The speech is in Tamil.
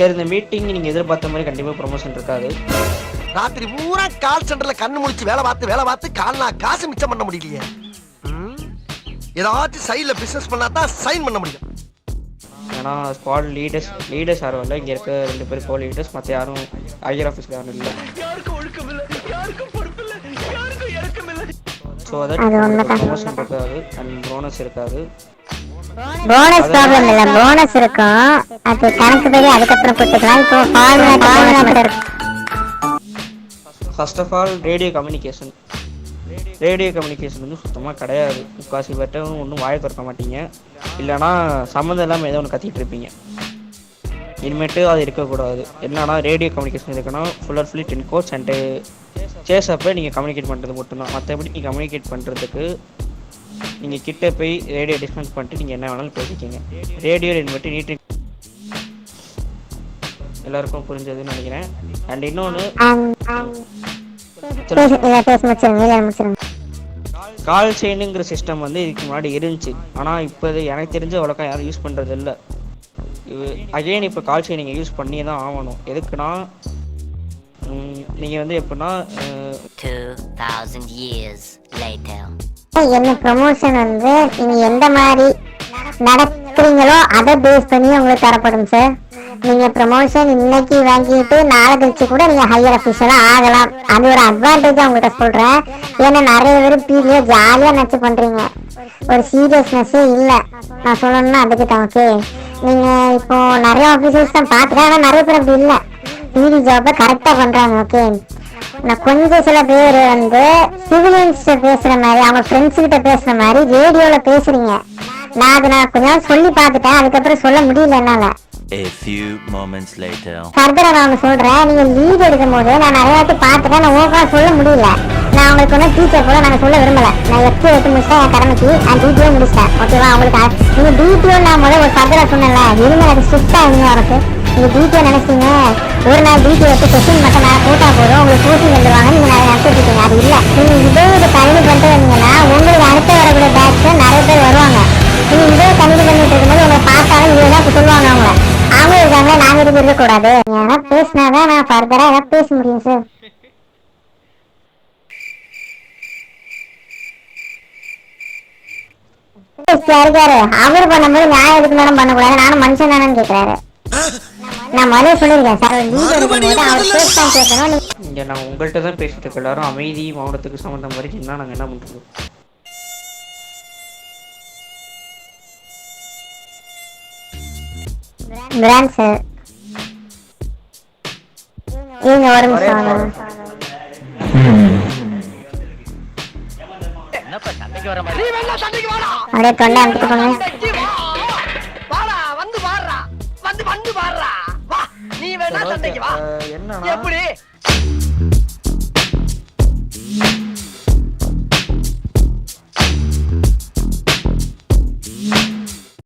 சரி, இந்த மீட்டிங் நீங்க எதிர்பார்த்த மாதிரி கண்டிப்பா ப்ரொமோஷன் இருக்காது. ராத்திரி பூரா கால் சென்டர்ல கண்ணு முழிச்சு வேலை பார்த்து கால்னா காசு மிச்சம் பண்ண முடியலையே. ஏதாச்சும் சைடுல பிசினஸ் பண்ணா தான் சைன் பண்ண முடியும். ஏன்னா ஸ்குவாட் லீடர்ஸ் யாரும் இல்லை. இங்கே இருக்க 2 பேர் கோ லீடர்ஸ், மற்ற யாரும் ஹையர் ஆஃபீஸில் யாரும் இல்லை. ஸோ அதாவது ப்ரொமோஷன் இருக்காது அண்ட் போனஸ் இருக்காது. போனஸ் ப்ராப்ளம் இல்ல, போனஸ் இருக்கும். அது கணக்கு படி அதுக்கப்புறம் கொடுத்துக்கலாம். இப்போ formula first of all radio communication வந்து சுத்தமாக கிடையாது. முக்காசி பேர்ட்ட ஒன்றும் வாயை திறக்க மாட்டீங்க, இல்லைனா சம்மந்தம் இல்லாமல் ஏதோ ஒன்று கத்திட்டு இருப்பீங்க. இனிமேட்டு அது இருக்கக்கூடாது. என்னன்னா ரேடியோ கம்யூனிகேஷன் இருக்குன்னா full and fully 10 course and chase அப்போ நீங்கள் கம்யூனிகேட் பண்ணுறது மட்டும்தான். மற்றபடி நீங்கள் கம்யூனிகேட் பண்ணுறதுக்கு நீங்கள் கிட்டே போய் ரேடியோ டிஸ்கனெக்ட் பண்ணிட்டு நீங்கள் என்ன வேணாலும் பேசிக்கிங்க. ரேடியோ இனிமேட்டு நீட்டு எல்லாருக்கும் புரிஞ்சதுன்னு நினைக்கிறேன். அண்ட் இன்னொன்று, கால் செயினுங்கிற சிஸ்டம் வந்து இதுக்கு முன்னாடி இருந்துச்சு. ஆனால் இப்போ எனக்கு தெரிஞ்ச அவ்வளோக்கா யாரும் யூஸ் பண்ணுறது இல்லை. அகைன் இப்போ கால் செயின் நீங்கள் யூஸ் பண்ணி தான் ஆகணும். எதுக்குன்னா நீங்கள் வந்து எப்படின்னா 2000 years later என்ன ப்ரமோஷன் வந்து நீங்க எந்த மாதிரி நடக்கிறீங்களோ அதை பேஸ் பண்ணி உங்களுக்கு தரப்படும் சார். நீங்க ப்ரமோஷன் இன்னைக்கு வாங்கிட்டு நாளை கழிச்சு கூட நீங்க ஹையர் அஃபீஷியலா ஆகலாம். அது ஒரு அட்வான்டேஜா உங்கள்கிட்ட சொல்றேன். ஏன்னா நிறைய பேர் பீரியோ ஜாலியா நினைச்சு பண்றீங்க, ஒரு சீரியஸ்னஸே இல்லை. நான் சொல்லணும்னா அதுக்கு தான். ஓகே, நீங்க இப்போ நிறைய ஆஃபீஸர்ஸ் தான் பார்த்துட்டேன், ஆனால் நிறைய பேர் அப்படி இல்லை, பிடி ஜாப்பை கரெக்டாக பண்றாங்க. ஓகே, நான் கொஞ்சம் சில பேர் வந்து சிவிலியன்ஸ் பேசுற மாதிரி, அவங்க ஃப்ரெண்ட்ஸ் கிட்ட பேசுற மாதிரி ரேடியோல பேசுறீங்க. நான் கொஞ்சம் சொல்லி பார்த்துட்டேன், அதுக்கப்புறம் சொல்ல முடியல என்னால. A few moments later. ஃபர்தரா நான் சொல்றேன், நீங்க லீட் எடுக்கும் போது நான் நிறைய வாட்டி பார்த்துட்டேன், நான் ஓகே சொல்ல முடியல. நான் உங்களுக்கு ஒன்றும் டீச்சர் போல நாங்கள் சொல்ல விரும்பல. நான் எஃப்டி எடுத்து முடிச்சிட்டேன், என் கடமைக்கு நான் டிடிஓ முடிச்சிட்டேன். ஓகேவா, உங்களுக்கு நீங்க டிடிஓ நான் முதல்ல ஒரு ஃபர்தரா சொன்னேன்ல, இனிமேல் அது ஸ்ட்ரிக்டா இன்னும் இருக்கு. நீங்க டிடிஓ நினைச்சீங்க ஒரு நாள் டிடிஓ எடுத்து கொஸ்டின் மட்டும் நான் போட்டா போதும் உங்களுக்கு கோச்சிங் எழுதுவாங்க, நீங்க நிறைய நினைச்சிருக்கீங்க. அது இல்லை, நீங்க இதே இது கண்டினியூ பண்ணிட்டு வந்தீங்கன்னா உங்களுக்கு அடுத்து வரக்கூடிய பேட்ச் நிறைய பேர் வருவாங்க. நீங்க இதே கண்டினியூ பண்ணிட்டு இருக்கும்போது உங்களை பார்த்தாலும் இதுதான் சொல்லுவாங்க. அவங்க இருக்காங்களே, நாங்க இது இருக்கக்கூடாது. ஏன்னா பேசினாதான் நான் ஃபர்தரா ஏதாவது பேச முடியும் சார். இருக்காரு அவர் பண்ணும்போது நான் எதுக்கு மேடம் பண்ணக்கூடாது, நானும் மனுஷன் தானு கேட்கிறாரு. நான் முதல்ல சொல்லியிருக்கேன் சார், லீட் எடுக்கும்போது அவர் பேச தான் கேட்கணும். இங்கே நான் உங்கள்கிட்ட தான் பேசிட்டு இருக்கேன். எல்லாரும் அமைதி மௌனத்துக்கு சம்மந்தம் மாதிரி என்ன நாங்கள் என்ன பண்ணுறது? பிராண்ட் சார் இவங்க ஒரு நிமிஷம் அப்படியே தொண்டை அமுத்து போங்க. நீ வேணா சண்டைக்கு வா. எப்படி